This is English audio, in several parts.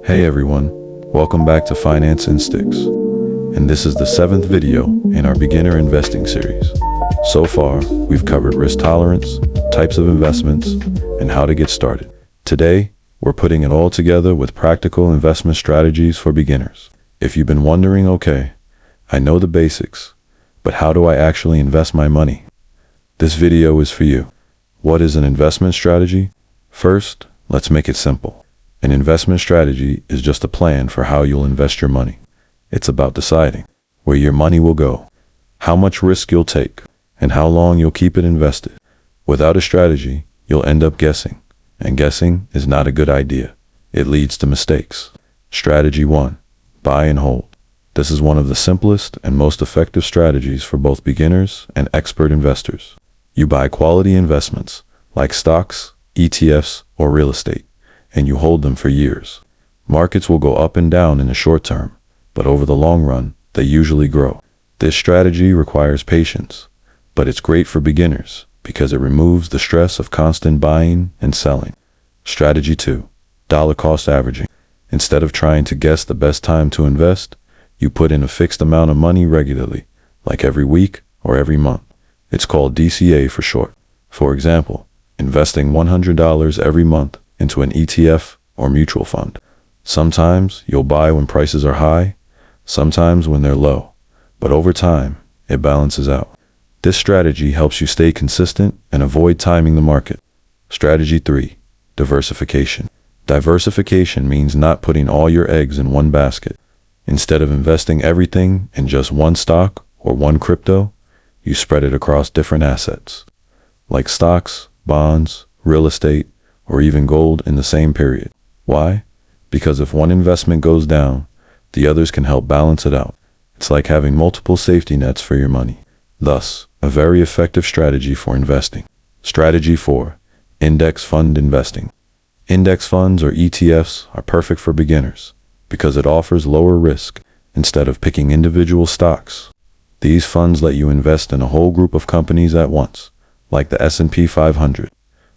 Hey everyone, welcome back to Finance in Sticks, and this is the 7th video in our beginner investing series. So far, we've covered risk tolerance, types of investments, and how to get started. Today, we're putting it all together with practical investment strategies for beginners. If you've been wondering, okay, I know the basics, but how do I actually invest my money? This video is for you. What is an investment strategy? First, let's make it simple. An investment strategy is just a plan for how you'll invest your money. It's about deciding where your money will go, how much risk you'll take, and how long you'll keep it invested. Without a strategy, you'll end up guessing, and guessing is not a good idea. It leads to mistakes. Strategy 1. Buy and hold. This is one of the simplest and most effective strategies for both beginners and expert investors. You buy quality investments like stocks, ETFs, or real estate, and you hold them for years. Markets will go up and down in the short term, but over the long run, they usually grow. This strategy requires patience, but it's great for beginners because it removes the stress of constant buying and selling. Strategy 2. Dollar cost averaging. Instead of trying to guess the best time to invest, you put in a fixed amount of money regularly, like every week or every month. It's called DCA for short. For example, investing $100 every month into an ETF or mutual fund. Sometimes you'll buy when prices are high, sometimes when they're low, but over time, it balances out. This strategy helps you stay consistent and avoid timing the market. Strategy 3. Diversification. Diversification means not putting all your eggs in one basket. Instead of investing everything in just one stock or one crypto, you spread it across different assets, like stocks, bonds, real estate, or even gold in the same period. Why? Because if one investment goes down, the others can help balance it out. It's like having multiple safety nets for your money. Thus, a very effective strategy for investing. Strategy 4. Index fund investing. Index funds or ETFs are perfect for beginners because it offers lower risk instead of picking individual stocks. These funds let you invest in a whole group of companies at once, like the S&P 500.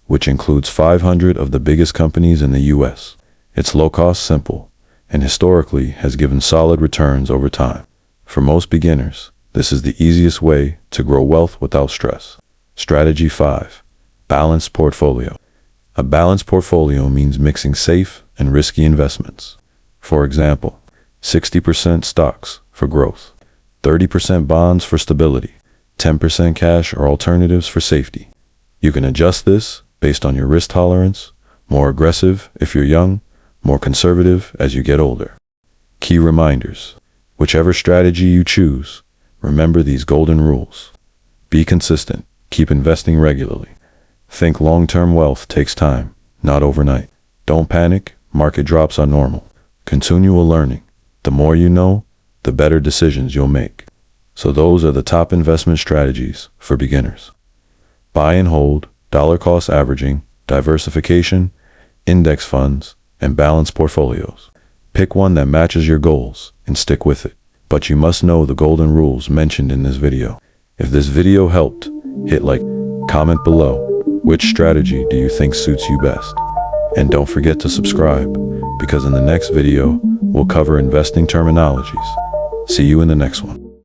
Which includes 500 of the biggest companies in the US. It's low-cost, simple, and historically has given solid returns over time. For most beginners, this is the easiest way to grow wealth without stress. Strategy 5. Balanced portfolio. A balanced portfolio means mixing safe and risky investments. For example, 60% stocks for growth, 30% bonds for stability, 10% cash or alternatives for safety. You can adjust this based on your risk tolerance, more aggressive if you're young, more conservative as you get older. Key reminders. Whichever strategy you choose, remember these golden rules. Be consistent. Keep investing regularly. Think long-term wealth takes time, not overnight. Don't panic. Market drops are normal. Continual learning. The more you know, the better decisions you'll make. So those are the top investment strategies for beginners. Buy and hold, dollar cost averaging, diversification, index funds, and balanced portfolios. Pick one that matches your goals and stick with it. But you must know the golden rules mentioned in this video. If this video helped, hit like, comment below. Which strategy do you think suits you best? And don't forget to subscribe, because in the next video, we'll cover investing terminologies. See you in the next one.